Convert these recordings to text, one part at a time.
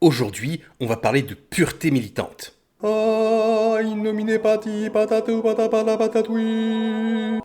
Aujourd'hui, on va parler de pureté militante. Ah, in nomine pati patatu patapata patatouille.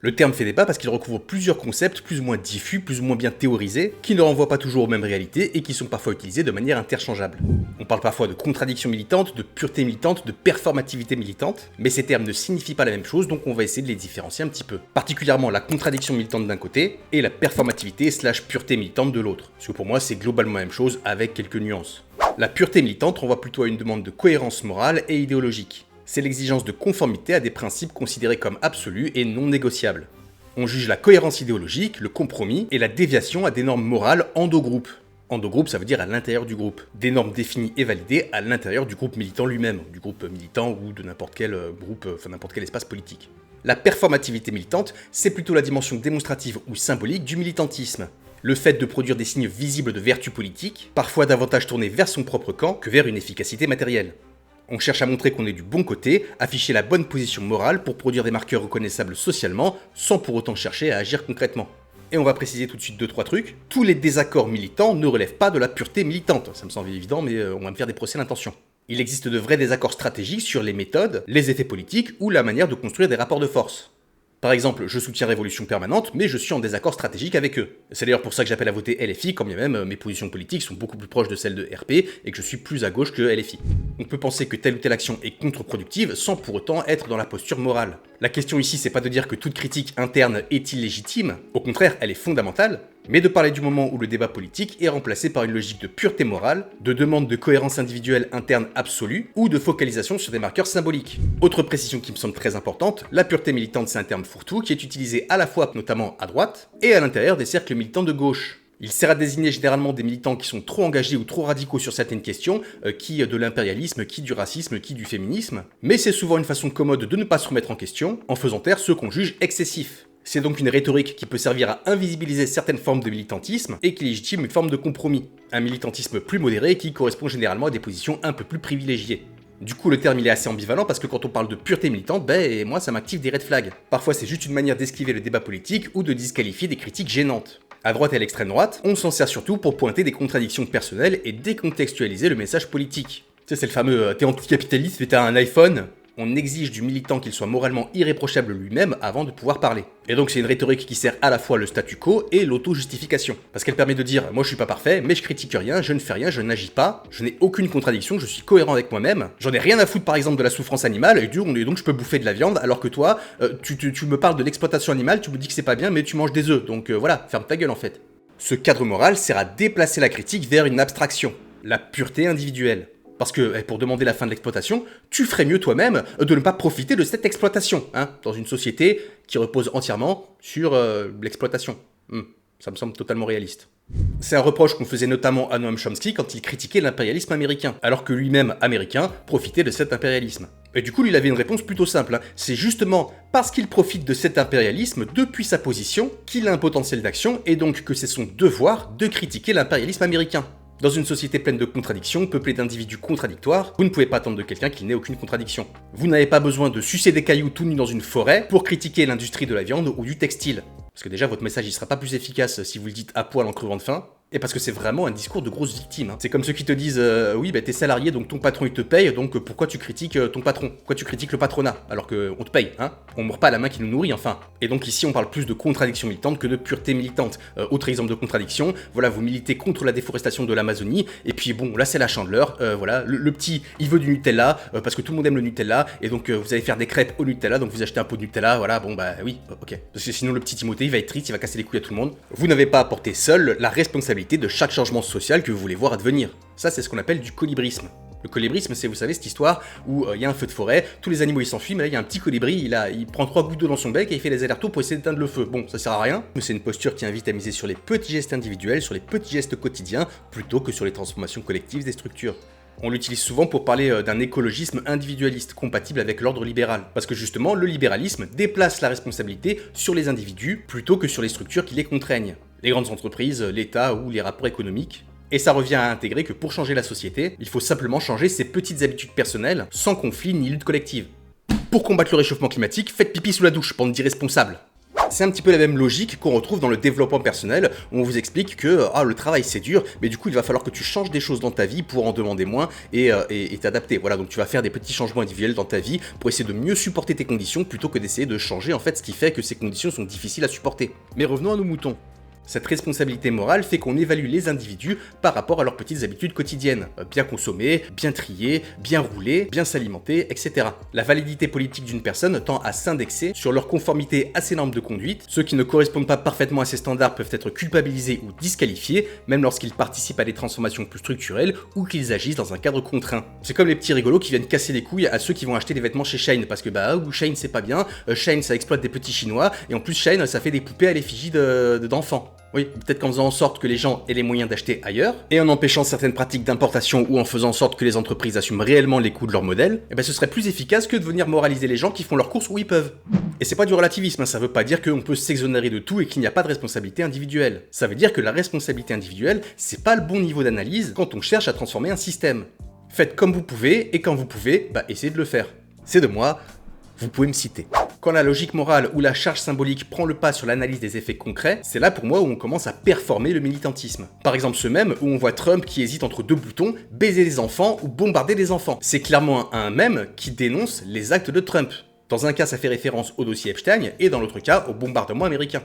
Le terme fait débat parce qu'il recouvre plusieurs concepts plus ou moins diffus, plus ou moins bien théorisés, qui ne renvoient pas toujours aux mêmes réalités et qui sont parfois utilisés de manière interchangeable. On parle parfois de contradiction militante, de pureté militante, de performativité militante, mais ces termes ne signifient pas la même chose, donc on va essayer de les différencier un petit peu. Particulièrement la contradiction militante d'un côté et la performativité / pureté militante de l'autre. Parce que pour moi c'est globalement la même chose avec quelques nuances. La pureté militante renvoie plutôt à une demande de cohérence morale et idéologique. C'est l'exigence de conformité à des principes considérés comme absolus et non négociables. On juge la cohérence idéologique, le compromis et la déviation à des normes morales endogroupe. Endogroupe, ça veut dire à l'intérieur du groupe. Des normes définies et validées à l'intérieur du groupe militant lui-même, du groupe militant ou de n'importe quel groupe, n'importe quel espace politique. La performativité militante, c'est plutôt la dimension démonstrative ou symbolique du militantisme. Le fait de produire des signes visibles de vertu politique, parfois davantage tournés vers son propre camp que vers une efficacité matérielle. On cherche à montrer qu'on est du bon côté, afficher la bonne position morale pour produire des marqueurs reconnaissables socialement, sans pour autant chercher à agir concrètement. Et on va préciser tout de suite 2-3 trucs. Tous les désaccords militants ne relèvent pas de la pureté militante. Ça me semble évident, mais on va me faire des procès d'intention. Il existe de vrais désaccords stratégiques sur les méthodes, les effets politiques ou la manière de construire des rapports de force. Par exemple, je soutiens Révolution Permanente, mais je suis en désaccord stratégique avec eux. C'est d'ailleurs pour ça que j'appelle à voter LFI, quand bien même mes positions politiques sont beaucoup plus proches de celles de RP et que je suis plus à gauche que LFI. On peut penser que telle ou telle action est contre-productive sans pour autant être dans la posture morale. La question ici, c'est pas de dire que toute critique interne est illégitime, au contraire, elle est fondamentale, mais de parler du moment où le débat politique est remplacé par une logique de pureté morale, de demande de cohérence individuelle interne absolue, ou de focalisation sur des marqueurs symboliques. Autre précision qui me semble très importante, la pureté militante c'est un terme fourre-tout qui est utilisé à la fois notamment à droite, et à l'intérieur des cercles militants de gauche. Il sert à désigner généralement des militants qui sont trop engagés ou trop radicaux sur certaines questions, qui de l'impérialisme, qui du racisme, qui du féminisme, mais c'est souvent une façon commode de ne pas se remettre en question, en faisant taire ceux qu'on juge excessifs. C'est donc une rhétorique qui peut servir à invisibiliser certaines formes de militantisme et qui légitime une forme de compromis. Un militantisme plus modéré qui correspond généralement à des positions un peu plus privilégiées. Du coup, le terme il est assez ambivalent parce que quand on parle de pureté militante, moi ça m'active des red flags. Parfois c'est juste une manière d'esquiver le débat politique ou de disqualifier des critiques gênantes. À droite et à l'extrême droite, on s'en sert surtout pour pointer des contradictions personnelles et décontextualiser le message politique. Tu sais, c'est le fameux t'es anticapitaliste mais t'as un iPhone. On exige du militant qu'il soit moralement irréprochable lui-même avant de pouvoir parler. Et donc c'est une rhétorique qui sert à la fois le statu quo et l'auto-justification. Parce qu'elle permet de dire « moi je suis pas parfait, mais je critique rien, je ne fais rien, je n'agis pas, je n'ai aucune contradiction, je suis cohérent avec moi-même, j'en ai rien à foutre par exemple de la souffrance animale, et donc je peux bouffer de la viande, alors que toi, tu me parles de l'exploitation animale, tu me dis que c'est pas bien, mais tu manges des œufs, donc voilà, ferme ta gueule en fait. » Ce cadre moral sert à déplacer la critique vers une abstraction, la pureté individuelle. Parce que pour demander la fin de l'exploitation, tu ferais mieux toi-même de ne pas profiter de cette exploitation, dans une société qui repose entièrement sur l'exploitation. Ça me semble totalement réaliste. C'est un reproche qu'on faisait notamment à Noam Chomsky quand il critiquait l'impérialisme américain, alors que lui-même, américain, profitait de cet impérialisme. Et du coup, lui, il avait une réponse plutôt simple. C'est justement parce qu'il profite de cet impérialisme depuis sa position qu'il a un potentiel d'action, et donc que c'est son devoir de critiquer l'impérialisme américain. Dans une société pleine de contradictions, peuplée d'individus contradictoires, vous ne pouvez pas attendre de quelqu'un qu'il n'ait aucune contradiction. Vous n'avez pas besoin de sucer des cailloux tout nus dans une forêt pour critiquer l'industrie de la viande ou du textile. Parce que déjà, votre message il sera pas plus efficace si vous le dites à poil en crevant de faim, et parce que c'est vraiment un discours de grosse victime. C'est comme ceux qui te disent oui, t'es salarié, donc ton patron il te paye, donc pourquoi tu critiques ton patron? Pourquoi tu critiques le patronat? Alors qu'on te paye, On mord pas la main qui nous nourrit, enfin. Et donc ici, on parle plus de contradiction militante que de pureté militante. Autre exemple de contradiction, voilà, vous militez contre la déforestation de l'Amazonie, et puis bon, là c'est la chandeleur, voilà, le petit, il veut du Nutella, parce que tout le monde aime le Nutella, et donc vous allez faire des crêpes au Nutella, donc vous achetez un pot de Nutella, voilà, bon oui, ok. Parce que sinon le petit Timothée, il va être triste, il va casser les couilles à tout le monde. Vous n'avez pas à porter seul la responsabilité de chaque changement social que vous voulez voir advenir. Ça, c'est ce qu'on appelle du colibrisme. Le colibrisme, c'est, vous savez, cette histoire où il y a un feu de forêt, tous les animaux ils s'enfuient, mais là il y a un petit colibri, il prend 3 gouttes d'eau dans son bec et il fait les allers-retours pour essayer d'éteindre le feu. Bon, ça sert à rien, mais c'est une posture qui invite à miser sur les petits gestes individuels, sur les petits gestes quotidiens, plutôt que sur les transformations collectives des structures. On l'utilise souvent pour parler d'un écologisme individualiste, compatible avec l'ordre libéral. Parce que justement, le libéralisme déplace la responsabilité sur les individus, plutôt que sur les structures qui les contraignent. Les grandes entreprises, l'État ou les rapports économiques. Et ça revient à intégrer que pour changer la société, il faut simplement changer ses petites habitudes personnelles, sans conflit ni lutte collective. Pour combattre le réchauffement climatique, faites pipi sous la douche, bande d'irresponsables. C'est un petit peu la même logique qu'on retrouve dans le développement personnel, où on vous explique que le travail c'est dur, mais du coup il va falloir que tu changes des choses dans ta vie pour en demander moins et t'adapter. Voilà, donc tu vas faire des petits changements individuels dans ta vie pour essayer de mieux supporter tes conditions plutôt que d'essayer de changer en fait ce qui fait que ces conditions sont difficiles à supporter. Mais revenons à nos moutons. Cette responsabilité morale fait qu'on évalue les individus par rapport à leurs petites habitudes quotidiennes. Bien consommer, bien trier, bien rouler, bien s'alimenter, etc. La validité politique d'une personne tend à s'indexer sur leur conformité à ces normes de conduite. Ceux qui ne correspondent pas parfaitement à ces standards peuvent être culpabilisés ou disqualifiés, même lorsqu'ils participent à des transformations plus structurelles ou qu'ils agissent dans un cadre contraint. C'est comme les petits rigolos qui viennent casser les couilles à ceux qui vont acheter des vêtements chez Shein, parce que Shein c'est pas bien, Shein ça exploite des petits chinois, et en plus Shein ça fait des poupées à l'effigie d'enfants. Oui, peut-être qu'en faisant en sorte que les gens aient les moyens d'acheter ailleurs, et en empêchant certaines pratiques d'importation ou en faisant en sorte que les entreprises assument réellement les coûts de leur modèle, ce serait plus efficace que de venir moraliser les gens qui font leurs courses où ils peuvent. Et c'est pas du relativisme, ça veut pas dire qu'on peut s'exonérer de tout et qu'il n'y a pas de responsabilité individuelle. Ça veut dire que la responsabilité individuelle, c'est pas le bon niveau d'analyse quand on cherche à transformer un système. Faites comme vous pouvez, et quand vous pouvez, essayez de le faire. C'est de moi, vous pouvez me citer. Quand la logique morale ou la charge symbolique prend le pas sur l'analyse des effets concrets, c'est là pour moi où on commence à performer le militantisme. Par exemple ce même où on voit Trump qui hésite entre deux boutons, baiser des enfants ou bombarder des enfants. C'est clairement un mème qui dénonce les actes de Trump. Dans un cas ça fait référence au dossier Epstein et dans l'autre cas au bombardement américain.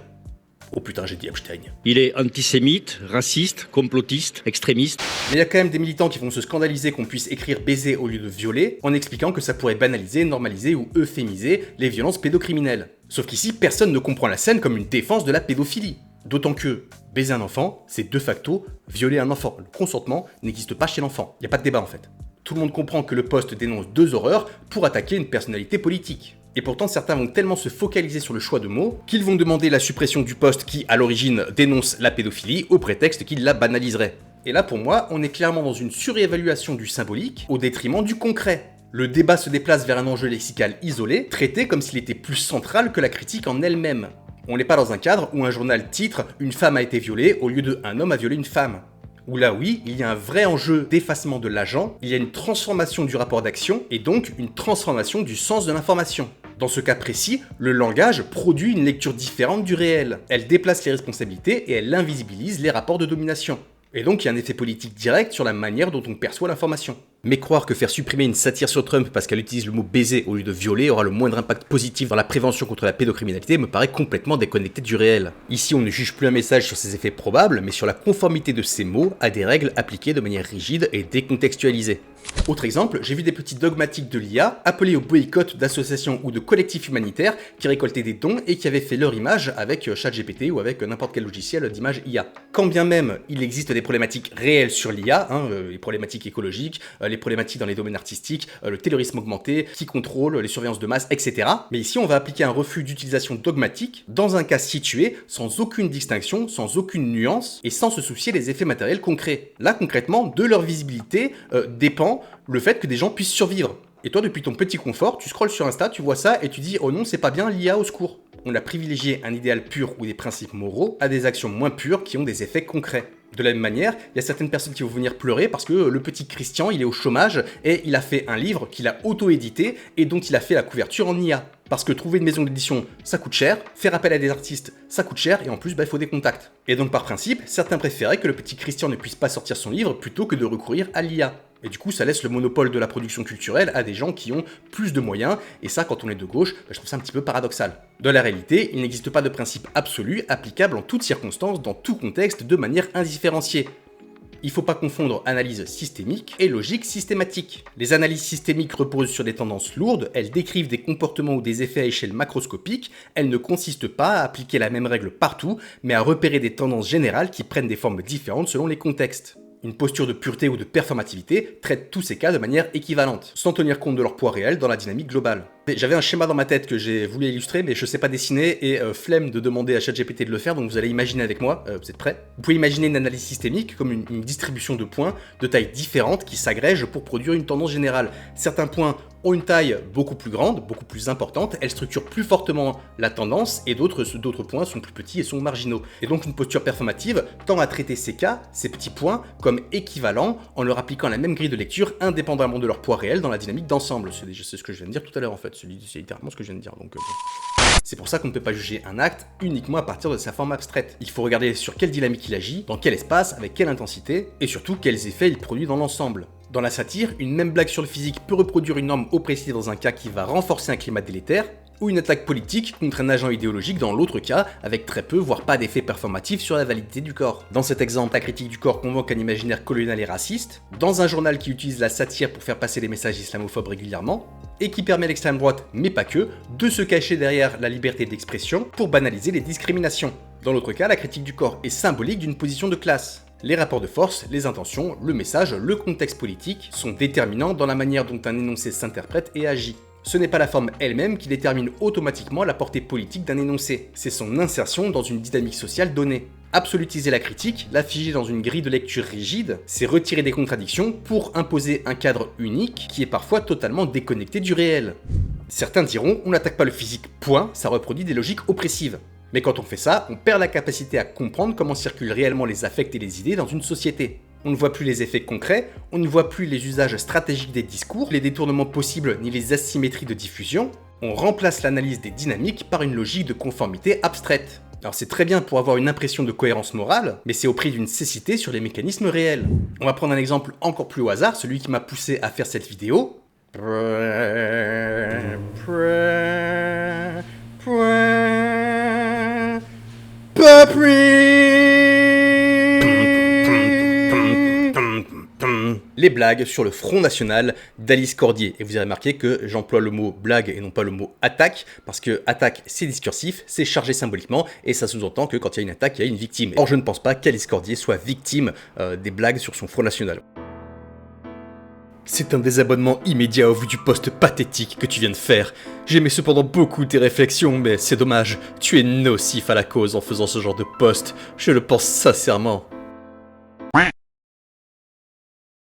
Oh putain, j'ai dit Epstein. Il est antisémite, raciste, complotiste, extrémiste. Mais il y a quand même des militants qui vont se scandaliser qu'on puisse écrire baiser au lieu de violer, en expliquant que ça pourrait banaliser, normaliser ou euphémiser les violences pédocriminelles. Sauf qu'ici, personne ne comprend la scène comme une défense de la pédophilie. D'autant que baiser un enfant, c'est de facto violer un enfant. Le consentement n'existe pas chez l'enfant. Il n'y a pas de débat en fait. Tout le monde comprend que le poste dénonce deux horreurs pour attaquer une personnalité politique. Et pourtant, certains vont tellement se focaliser sur le choix de mots qu'ils vont demander la suppression du poste qui, à l'origine, dénonce la pédophilie au prétexte qu'il la banaliserait. Et là, pour moi, on est clairement dans une surévaluation du symbolique au détriment du concret. Le débat se déplace vers un enjeu lexical isolé, traité comme s'il était plus central que la critique en elle-même. On n'est pas dans un cadre où un journal titre « Une femme a été violée » au lieu de « Un homme a violé une femme ». Où là oui, il y a un vrai enjeu d'effacement de l'agent, il y a une transformation du rapport d'action et donc une transformation du sens de l'information. Dans ce cas précis, le langage produit une lecture différente du réel. Elle déplace les responsabilités et elle invisibilise les rapports de domination. Et donc il y a un effet politique direct sur la manière dont on perçoit l'information. Mais croire que faire supprimer une satire sur Trump parce qu'elle utilise le mot baiser au lieu de violer aura le moindre impact positif dans la prévention contre la pédocriminalité me paraît complètement déconnecté du réel. Ici on ne juge plus un message sur ses effets probables, mais sur la conformité de ces mots à des règles appliquées de manière rigide et décontextualisée. Autre exemple, j'ai vu des petits dogmatiques de l'IA appelés au boycott d'associations ou de collectifs humanitaires qui récoltaient des dons et qui avaient fait leur image avec ChatGPT ou avec n'importe quel logiciel d'image IA. Quand bien même il existe des problématiques réelles sur l'IA, les problématiques écologiques, les problématiques dans les domaines artistiques, le terrorisme augmenté, qui contrôle, les surveillances de masse, etc. Mais ici on va appliquer un refus d'utilisation dogmatique dans un cas situé, sans aucune distinction, sans aucune nuance et sans se soucier des effets matériels concrets. Là concrètement, de leur visibilité dépend le fait que des gens puissent survivre. Et toi, depuis ton petit confort, tu scrolles sur Insta, tu vois ça et tu dis « Oh non, c'est pas bien, l'IA au secours ». On a privilégié un idéal pur ou des principes moraux à des actions moins pures qui ont des effets concrets. De la même manière, il y a certaines personnes qui vont venir pleurer parce que le petit Christian, il est au chômage et il a fait un livre qu'il a auto-édité et dont il a fait la couverture en IA. Parce que trouver une maison d'édition, ça coûte cher, faire appel à des artistes, ça coûte cher, et en plus, il faut des contacts. Et donc par principe, certains préféraient que le petit Christian ne puisse pas sortir son livre plutôt que de recourir à l'IA. Et du coup, ça laisse le monopole de la production culturelle à des gens qui ont plus de moyens, et ça, quand on est de gauche, je trouve ça un petit peu paradoxal. Dans la réalité, il n'existe pas de principe absolu applicable en toutes circonstances, dans tout contexte, de manière indifférenciée. Il ne faut pas confondre analyse systémique et logique systématique. Les analyses systémiques reposent sur des tendances lourdes, elles décrivent des comportements ou des effets à échelle macroscopique, elles ne consistent pas à appliquer la même règle partout, mais à repérer des tendances générales qui prennent des formes différentes selon les contextes. Une posture de pureté ou de performativité traite tous ces cas de manière équivalente, sans tenir compte de leur poids réel dans la dynamique globale. J'avais un schéma dans ma tête que j'ai voulu illustrer, mais je sais pas dessiner et flemme de demander à ChatGPT de le faire, donc vous allez imaginer avec moi, vous êtes prêts? Vous pouvez imaginer une analyse systémique comme une distribution de points de tailles différentes qui s'agrègent pour produire une tendance générale. Certains points ont une taille beaucoup plus grande, beaucoup plus importante, elles structurent plus fortement la tendance, et d'autres points sont plus petits et sont marginaux. Et donc une posture performative tend à traiter ces cas, ces petits points, comme équivalents en leur appliquant la même grille de lecture indépendamment de leur poids réel dans la dynamique d'ensemble. C'est ce que je viens de dire tout à l'heure en fait, c'est littéralement ce que je viens de dire. Donc, C'est pour ça qu'on ne peut pas juger un acte uniquement à partir de sa forme abstraite. Il faut regarder sur quelle dynamique il agit, dans quel espace, avec quelle intensité, et surtout quels effets il produit dans l'ensemble. Dans la satire, une même blague sur le physique peut reproduire une norme oppressive dans un cas qui va renforcer un climat délétère, ou une attaque politique contre un agent idéologique dans l'autre cas, avec très peu, voire pas d'effet performatif sur la validité du corps. Dans cet exemple, la critique du corps convoque un imaginaire colonial et raciste, dans un journal qui utilise la satire pour faire passer des messages islamophobes régulièrement, et qui permet à l'extrême droite, mais pas que, de se cacher derrière la liberté d'expression pour banaliser les discriminations. Dans l'autre cas, la critique du corps est symbolique d'une position de classe. Les rapports de force, les intentions, le message, le contexte politique sont déterminants dans la manière dont un énoncé s'interprète et agit. Ce n'est pas la forme elle-même qui détermine automatiquement la portée politique d'un énoncé, c'est son insertion dans une dynamique sociale donnée. Absolutiser la critique, la figer dans une grille de lecture rigide, c'est retirer des contradictions pour imposer un cadre unique qui est parfois totalement déconnecté du réel. Certains diront, on n'attaque pas le physique, point, ça reproduit des logiques oppressives. Mais quand on fait ça, on perd la capacité à comprendre comment circulent réellement les affects et les idées dans une société. On ne voit plus les effets concrets, on ne voit plus les usages stratégiques des discours, les détournements possibles ni les asymétries de diffusion, on remplace l'analyse des dynamiques par une logique de conformité abstraite. Alors c'est très bien pour avoir une impression de cohérence morale, mais c'est au prix d'une cécité sur les mécanismes réels. On va prendre un exemple encore plus au hasard, celui qui m'a poussé à faire cette vidéo. Les blagues sur le Front National d'Alice Cordier. Et vous avez remarqué que j'emploie le mot blague et non pas le mot attaque, parce que attaque c'est discursif, c'est chargé symboliquement, et ça sous-entend que quand il y a une attaque, il y a une victime. Or je ne pense pas qu'Alice Cordier soit victime des blagues sur son Front National. C'est un désabonnement immédiat au vu du post pathétique que tu viens de faire. J'aimais cependant beaucoup tes réflexions, mais c'est dommage, tu es nocif à la cause en faisant ce genre de post, je le pense sincèrement.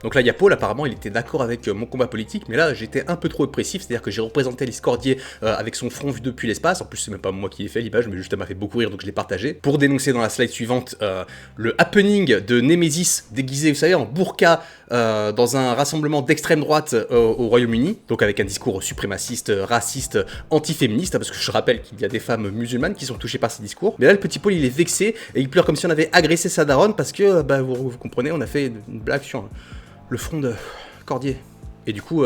Donc là, il y a Paul, apparemment, il était d'accord avec mon combat politique, mais là, j'étais un peu trop oppressif, c'est-à-dire que j'ai représenté Alice Cordier avec son front vu depuis l'espace, en plus, c'est même pas moi qui ai fait l'image, mais juste elle m'a fait beaucoup rire, donc je l'ai partagé, pour dénoncer dans la slide suivante le happening de Némésis déguisé, vous savez, en burqa, dans un rassemblement d'extrême droite au Royaume-Uni, donc avec un discours suprémaciste, raciste, antiféministe, parce que je rappelle qu'il y a des femmes musulmanes qui sont touchées par ces discours, mais là, le petit Paul, il est vexé, et il pleure comme si on avait agressé sa daronne, parce que, vous comprenez, on a fait une blague sur le front de Cordier. Et du coup,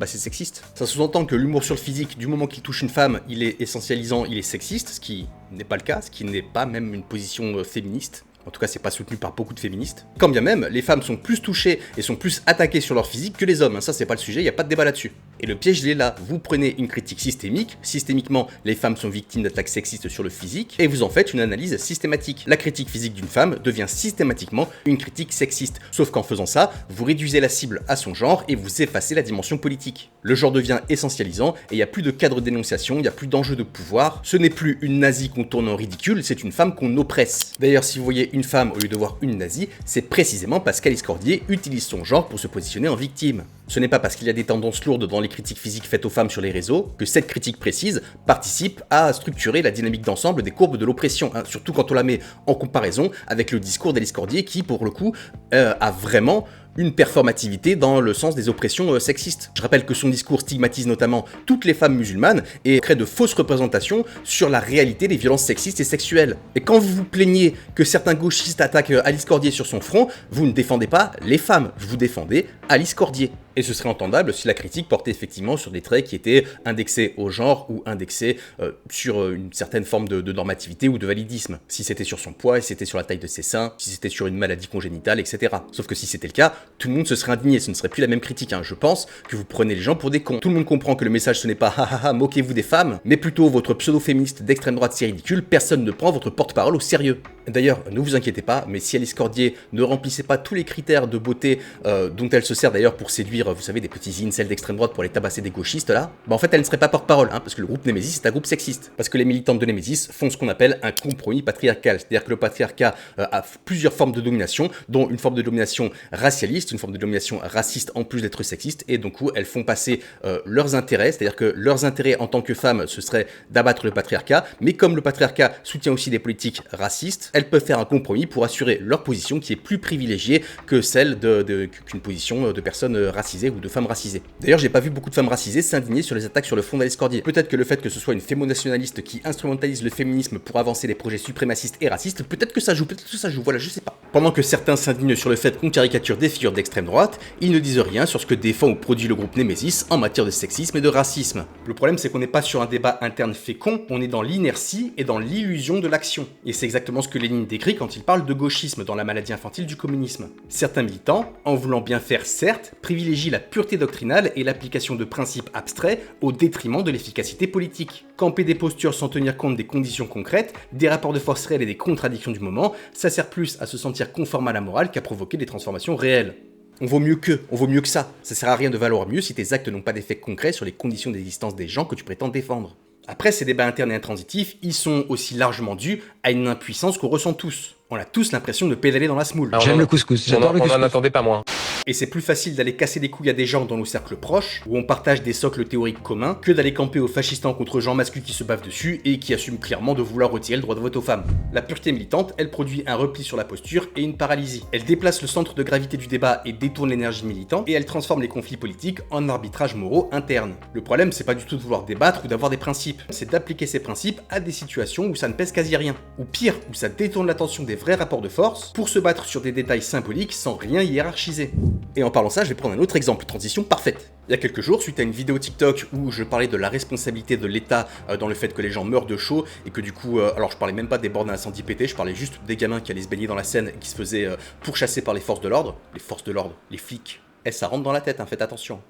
c'est sexiste. Ça sous-entend que l'humour sur le physique, du moment qu'il touche une femme, il est essentialisant, il est sexiste, ce qui n'est pas le cas, ce qui n'est pas même une position féministe. En tout cas, c'est pas soutenu par beaucoup de féministes. Quand bien même, les femmes sont plus touchées et sont plus attaquées sur leur physique que les hommes. Ça, c'est pas le sujet, il n'y a pas de débat là-dessus. Et le piège, il est là. Vous prenez une critique systémique, systémiquement, les femmes sont victimes d'attaques sexistes sur le physique, et vous en faites une analyse systématique. La critique physique d'une femme devient systématiquement une critique sexiste. Sauf qu'en faisant ça, vous réduisez la cible à son genre et vous effacez la dimension politique. Le genre devient essentialisant et il n'y a plus de cadre d'énonciation, il n'y a plus d'enjeu de pouvoir. Ce n'est plus une nazie qu'on tourne en ridicule, c'est une femme qu'on oppresse. D'ailleurs, si vous voyez une femme au lieu de voir une nazie, c'est précisément parce qu'Alice Cordier utilise son genre pour se positionner en victime. Ce n'est pas parce qu'il y a des tendances lourdes dans les critiques physiques faites aux femmes sur les réseaux que cette critique précise participe à structurer la dynamique d'ensemble des courbes de l'oppression, surtout quand on la met en comparaison avec le discours d'Alice Cordier qui, pour le coup, a vraiment une performativité dans le sens des oppressions sexistes. Je rappelle que son discours stigmatise notamment toutes les femmes musulmanes et crée de fausses représentations sur la réalité des violences sexistes et sexuelles. Et quand vous vous plaignez que certains gauchistes attaquent Alice Cordier sur son front, vous ne défendez pas les femmes, vous défendez Alice Cordier. Et ce serait entendable si la critique portait effectivement sur des traits qui étaient indexés au genre ou indexés sur une certaine forme de normativité ou de validisme. Si c'était sur son poids, si c'était sur la taille de ses seins, si c'était sur une maladie congénitale, etc. Sauf que si c'était le cas, tout le monde se serait indigné, ce ne serait plus la même critique. Je pense que vous prenez les gens pour des cons. Tout le monde comprend que le message ce n'est pas hahaha moquez-vous des femmes, mais plutôt votre pseudo-féministe d'extrême droite c'est ridicule, personne ne prend votre porte-parole au sérieux. D'ailleurs, ne vous inquiétez pas, mais si Alice Cordier ne remplissait pas tous les critères de beauté dont elle se sert d'ailleurs pour séduire, vous savez, des petits incels d'extrême droite pour les tabasser des gauchistes là, en fait elle ne serait pas porte-parole, parce que le groupe Némésis est un groupe sexiste. Parce que les militantes de Némésis font ce qu'on appelle un compromis patriarcal, c'est-à-dire que le patriarcat a plusieurs formes de domination, dont une forme de domination racialiste nationaliste, une forme de domination raciste en plus d'être sexiste, et donc elles font passer leurs intérêts, c'est-à-dire que leurs intérêts en tant que femmes, ce serait d'abattre le patriarcat, mais comme le patriarcat soutient aussi des politiques racistes, elles peuvent faire un compromis pour assurer leur position qui est plus privilégiée que celle qu'une position de personnes racisées ou de femmes racisées. D'ailleurs, j'ai pas vu beaucoup de femmes racisées s'indigner sur les attaques sur le front d'Alice Cordier. Peut-être que le fait que ce soit une fémonationaliste qui instrumentalise le féminisme pour avancer des projets suprémacistes et racistes, peut-être que ça joue, voilà, je sais pas. Pendant que certains s'indignent sur le fait qu'on caricature des figures d'extrême droite, ils ne disent rien sur ce que défend ou produit le groupe Nemesis en matière de sexisme et de racisme. Le problème, c'est qu'on n'est pas sur un débat interne fécond, on est dans l'inertie et dans l'illusion de l'action. Et c'est exactement ce que Lénine décrit quand il parle de gauchisme dans la maladie infantile du communisme. Certains militants, en voulant bien faire certes, privilégient la pureté doctrinale et l'application de principes abstraits au détriment de l'efficacité politique. Camper des postures sans tenir compte des conditions concrètes, des rapports de force réels et des contradictions du moment, ça sert plus à se sentir conforme à la morale qu'à provoquer des transformations réelles. On vaut mieux que ça. Ça sert à rien de valoir mieux si tes actes n'ont pas d'effet concret sur les conditions d'existence des gens que tu prétends défendre. Après, ces débats internes et intransitifs, ils sont aussi largement dus à une impuissance qu'on ressent tous. On a tous l'impression de pédaler dans la semoule. J'aime le couscous, j'adore le couscous. On n'en attendait pas moins. Et c'est plus facile d'aller casser des couilles à des gens dans nos cercles proches, où on partage des socles théoriques communs, que d'aller camper aux fascistans contre gens masculins qui se bavent dessus et qui assument clairement de vouloir retirer le droit de vote aux femmes. La pureté militante, elle produit un repli sur la posture et une paralysie. Elle déplace le centre de gravité du débat et détourne l'énergie militante, et elle transforme les conflits politiques en arbitrages moraux internes. Le problème, c'est pas du tout de vouloir débattre ou d'avoir des principes, c'est d'appliquer ces principes à des situations où ça ne pèse quasi rien. Ou pire, où ça détourne l'attention des vrais rapports de force pour se battre sur des détails symboliques sans rien hiérarchiser. Et en parlant ça, je vais prendre un autre exemple, transition parfaite. Il y a quelques jours, suite à une vidéo TikTok où je parlais de la responsabilité de l'État dans le fait que les gens meurent de chaud et que du coup, alors je parlais même pas des bornes à incendie pétées, je parlais juste des gamins qui allaient se baigner dans la Seine et qui se faisaient pourchasser par les forces de l'ordre. Les forces de l'ordre, les flics, ça rentre dans la tête, hein, faites attention.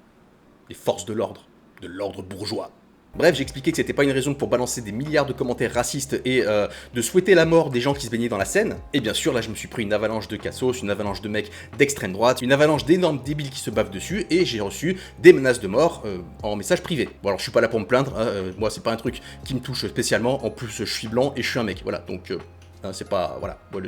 Les forces de l'ordre bourgeois. Bref, j'ai expliqué que c'était pas une raison pour balancer des milliards de commentaires racistes et de souhaiter la mort des gens qui se baignaient dans la Seine. Et bien sûr, là, je me suis pris une avalanche de cassos, une avalanche de mecs d'extrême droite, une avalanche d'énormes débiles qui se bavent dessus, et j'ai reçu des menaces de mort en message privé. Bon, alors je suis pas là pour me plaindre, hein, moi c'est pas un truc qui me touche spécialement, en plus je suis blanc et je suis un mec, voilà, donc c'est pas, voilà, bon,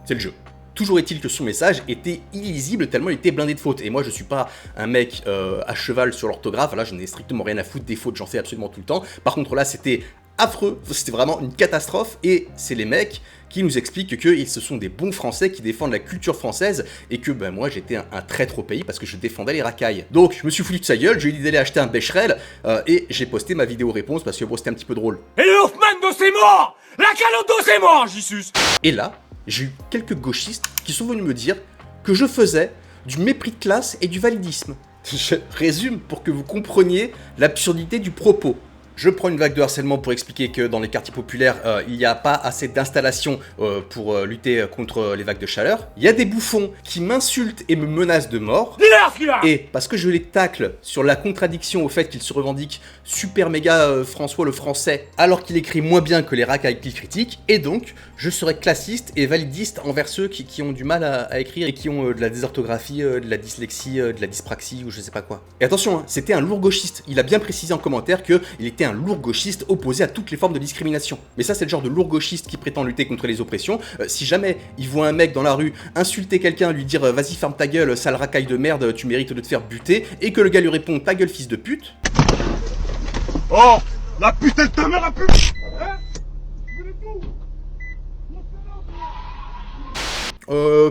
c'est le jeu. Toujours est-il que son message était illisible tellement il était blindé de fautes. Et moi je suis pas un mec à cheval sur l'orthographe, là je n'ai strictement rien à foutre des fautes, j'en fais absolument tout le temps. Par contre là c'était affreux, c'était vraiment une catastrophe, et c'est les mecs qui nous expliquent que ce sont des bons Français qui défendent la culture française et que ben moi j'étais un traître au pays parce que je défendais les racailles. Donc je me suis foutu de sa gueule, j'ai eu l'idée d'aller acheter un Becherel et j'ai posté ma vidéo réponse parce que bon c'était un petit peu drôle. Et le Hoffman de c'est mort, la Calodo c'est mort, Jesus. Et là, j'ai eu quelques gauchistes qui sont venus me dire que je faisais du mépris de classe et du validisme. Je résume pour que vous compreniez l'absurdité du propos. Je prends une vague de harcèlement pour expliquer que dans les quartiers populaires, il n'y a pas assez d'installations pour lutter contre les vagues de chaleur. Il y a des bouffons qui m'insultent et me menacent de mort. Et parce que je les tacle sur la contradiction au fait qu'ils se revendiquent super méga François le français, alors qu'il écrit moins bien que les racailles qu'il critique, et donc je serai classiste et validiste envers ceux qui ont du mal à écrire et qui ont de la désorthographie, de la dyslexie, de la dyspraxie ou je sais pas quoi. Et attention, hein, c'était un lourd gauchiste. Il a bien précisé en commentaire qu'il était un lourd gauchiste opposé à toutes les formes de discrimination. Mais ça c'est le genre de lourd gauchiste qui prétend lutter contre les oppressions. Si jamais il voit un mec dans la rue insulter quelqu'un, lui dire vas-y ferme ta gueule, sale racaille de merde, tu mérites de te faire buter, et que le gars lui répond ta gueule fils de pute. Oh, la putain de ta mère a pu.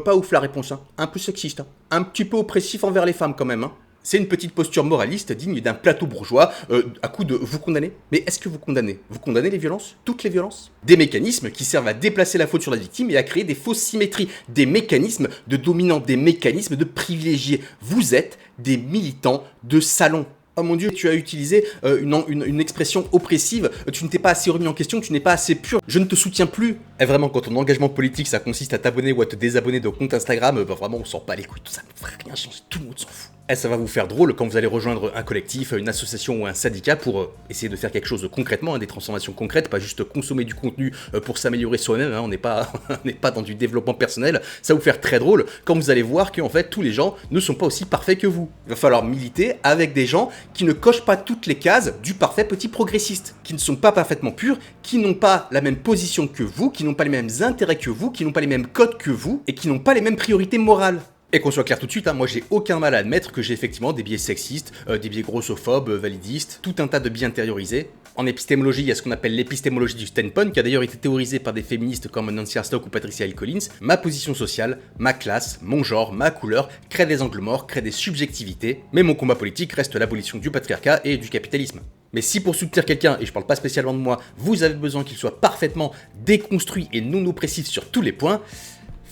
Pas ouf la réponse, hein. Un peu sexiste, hein. Un petit peu oppressif envers les femmes quand même, hein. C'est une petite posture moraliste digne d'un plateau bourgeois, à coup de vous condamnez. Mais est-ce que vous condamnez? Vous condamnez les violences? Toutes les violences? Des mécanismes qui servent à déplacer la faute sur la victime et à créer des fausses symétries. Des mécanismes de dominants, des mécanismes de privilégiés. Vous êtes des militants de salon. Oh mon Dieu, tu as utilisé une expression oppressive, tu ne t'es pas assez remis en question, tu n'es pas assez pur, je ne te soutiens plus. Et vraiment, quand ton engagement politique, ça consiste à t'abonner ou à te désabonner de compte Instagram, bah vraiment, on s'en bat les couilles, tout ça ne ferait rien changer, tout le monde s'en fout. Et ça va vous faire drôle quand vous allez rejoindre un collectif, une association ou un syndicat pour essayer de faire quelque chose de concrètement, hein, des transformations concrètes, pas juste consommer du contenu pour s'améliorer soi-même, hein, on n'est pas dans du développement personnel. Ça va vous faire très drôle quand vous allez voir que en fait tous les gens ne sont pas aussi parfaits que vous. Il va falloir militer avec des gens qui ne cochent pas toutes les cases du parfait petit progressiste, qui ne sont pas parfaitement purs, qui n'ont pas la même position que vous, qui n'ont pas les mêmes intérêts que vous, qui n'ont pas les mêmes codes que vous et qui n'ont pas les mêmes priorités morales. Et qu'on soit clair tout de suite, moi j'ai aucun mal à admettre que j'ai effectivement des biais sexistes, des biais grossophobes, validistes, tout un tas de biais intériorisés. En épistémologie, il y a ce qu'on appelle l'épistémologie du standpoint, qui a d'ailleurs été théorisée par des féministes comme Nancy Arstock ou Patricia Hill Collins. Ma position sociale, ma classe, mon genre, ma couleur créent des angles morts, créent des subjectivités, mais mon combat politique reste l'abolition du patriarcat et du capitalisme. Mais si pour soutenir quelqu'un, et je parle pas spécialement de moi, vous avez besoin qu'il soit parfaitement déconstruit et non oppressif sur tous les points,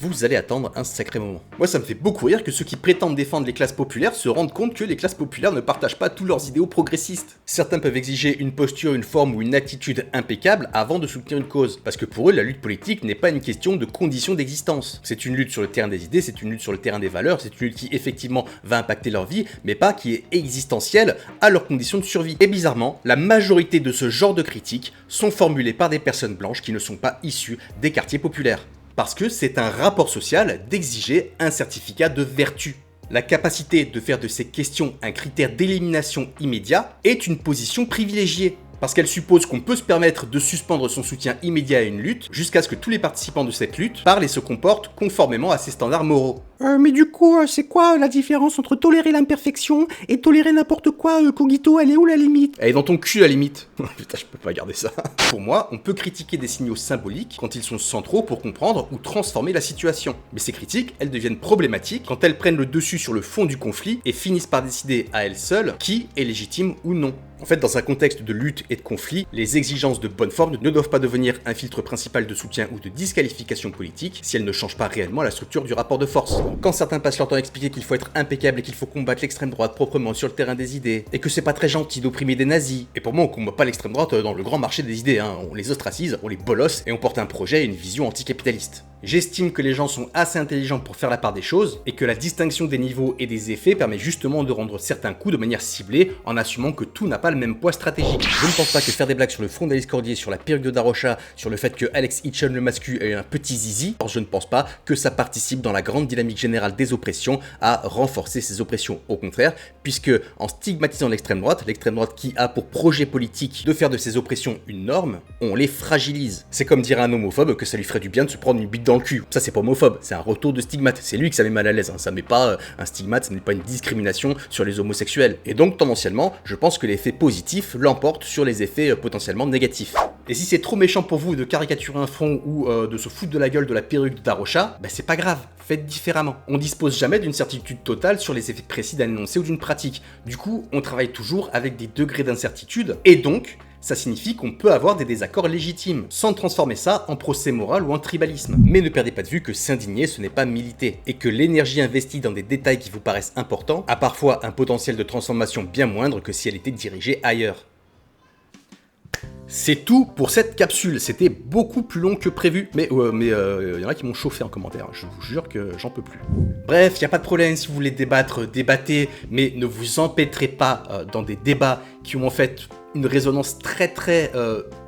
vous allez attendre un sacré moment. Moi ça me fait beaucoup rire que ceux qui prétendent défendre les classes populaires se rendent compte que les classes populaires ne partagent pas tous leurs idéaux progressistes. Certains peuvent exiger une posture, une forme ou une attitude impeccable avant de soutenir une cause, parce que pour eux la lutte politique n'est pas une question de conditions d'existence. C'est une lutte sur le terrain des idées, c'est une lutte sur le terrain des valeurs, c'est une lutte qui effectivement va impacter leur vie, mais pas qui est existentielle à leurs conditions de survie. Et bizarrement, la majorité de ce genre de critiques sont formulées par des personnes blanches qui ne sont pas issues des quartiers populaires. Parce que c'est un rapport social d'exiger un certificat de vertu. La capacité de faire de ces questions un critère d'élimination immédiat est une position privilégiée. Parce qu'elle suppose qu'on peut se permettre de suspendre son soutien immédiat à une lutte jusqu'à ce que tous les participants de cette lutte parlent et se comportent conformément à ses standards moraux. Mais du coup, c'est quoi la différence entre tolérer l'imperfection et tolérer n'importe quoi, Cogito? Elle est où la limite? Elle est dans ton cul la limite. Putain, je peux pas garder ça. Pour moi, on peut critiquer des signaux symboliques quand ils sont centraux pour comprendre ou transformer la situation. Mais ces critiques, elles deviennent problématiques quand elles prennent le dessus sur le fond du conflit et finissent par décider à elles seules qui est légitime ou non. En fait, dans un contexte de lutte et de conflit, les exigences de bonne forme ne doivent pas devenir un filtre principal de soutien ou de disqualification politique si elles ne changent pas réellement la structure du rapport de force. Quand certains passent leur temps à expliquer qu'il faut être impeccable et qu'il faut combattre l'extrême droite proprement sur le terrain des idées, et que c'est pas très gentil d'opprimer des nazis, et pour moi on combat pas l'extrême droite dans le grand marché des idées, on les ostracise, on les bolosse et on porte un projet et une vision anticapitaliste. J'estime que les gens sont assez intelligents pour faire la part des choses, et que la distinction des niveaux et des effets permet justement de rendre certains coups de manière ciblée, en assumant que tout n'a pas le même poids stratégique. Je ne pense pas que faire des blagues sur le front d'Alice Cordier, sur la perruque de Darocha, sur le fait que Alex Hitchens le mascu ait un petit zizi, alors je ne pense pas que ça participe dans la grande dynamique générale des oppressions à renforcer ces oppressions. Au contraire, puisque en stigmatisant l'extrême droite qui a pour projet politique de faire de ces oppressions une norme, on les fragilise. C'est comme dire à un homophobe que ça lui ferait du bien de se prendre une bite dans le cul. Ça c'est pas homophobe, c'est un retour de stigmate. C'est lui que ça met mal à l'aise, ça met pas un stigmate, ça n'est pas une discrimination sur les homosexuels. Et donc tendanciellement, je pense que l'effet positif l'emporte sur les effets potentiellement négatifs. Et si c'est trop méchant pour vous de caricaturer un front ou de se foutre de la gueule de la perruque de Darocha, c'est pas grave, faites différemment. On dispose jamais d'une certitude totale sur les effets précis d'un énoncé ou d'une pratique. Du coup, on travaille toujours avec des degrés d'incertitude, et donc, ça signifie qu'on peut avoir des désaccords légitimes, sans transformer ça en procès moral ou en tribalisme. Mais ne perdez pas de vue que s'indigner, ce n'est pas militer, et que l'énergie investie dans des détails qui vous paraissent importants a parfois un potentiel de transformation bien moindre que si elle était dirigée ailleurs. C'est tout pour cette capsule, c'était beaucoup plus long que prévu, mais y en a qui m'ont chauffé en commentaire, je vous jure que j'en peux plus. Bref, y a pas de problème, si vous voulez débattre, débattez, mais ne vous empêtrez pas dans des débats qui ont en fait une résonance très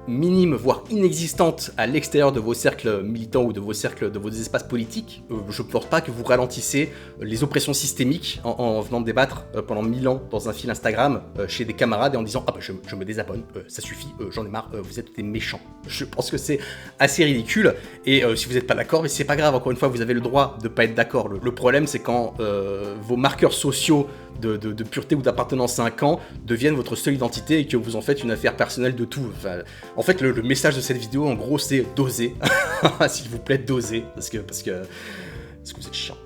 minime, voire inexistante à l'extérieur de vos cercles militants ou de vos cercles, de vos espaces politiques. Je ne pense pas que vous ralentissez les oppressions systémiques en venant débattre pendant 1000 ans dans un fil Instagram chez des camarades et en disant « Ah bah je me désabonne, ça suffit, j'en ai marre, vous êtes des méchants ». Je pense que c'est assez ridicule et si vous n'êtes pas d'accord, mais c'est pas grave, encore une fois, vous avez le droit de pas être d'accord. Le problème, c'est quand vos marqueurs sociaux de pureté ou d'appartenance à un camp deviennent votre seule identité et que vous en faites une affaire personnelle de tout. Enfin, en fait, le message de cette vidéo, en gros, c'est doser. S'il vous plaît, doser, parce que vous êtes chiant.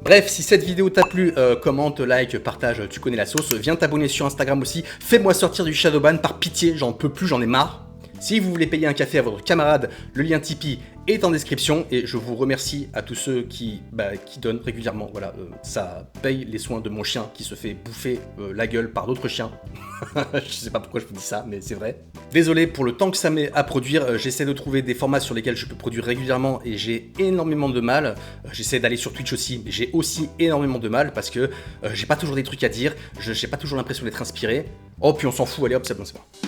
Bref, si cette vidéo t'a plu, commente, like, partage, tu connais la sauce. Viens t'abonner sur Instagram aussi. Fais-moi sortir du Shadowban, par pitié, j'en peux plus, j'en ai marre. Si vous voulez payer un café à votre camarade, le lien Tipeee est en description et je vous remercie à tous ceux qui donnent régulièrement. Voilà, ça paye les soins de mon chien qui se fait bouffer la gueule par d'autres chiens. Je sais pas pourquoi je vous dis ça, mais c'est vrai. Désolé pour le temps que ça met à produire, j'essaie de trouver des formats sur lesquels je peux produire régulièrement et j'ai énormément de mal. J'essaie d'aller sur Twitch aussi, mais j'ai aussi énormément de mal parce que j'ai pas toujours des trucs à dire, j'ai pas toujours l'impression d'être inspiré. Oh, puis on s'en fout, allez hop, c'est bon, c'est bon.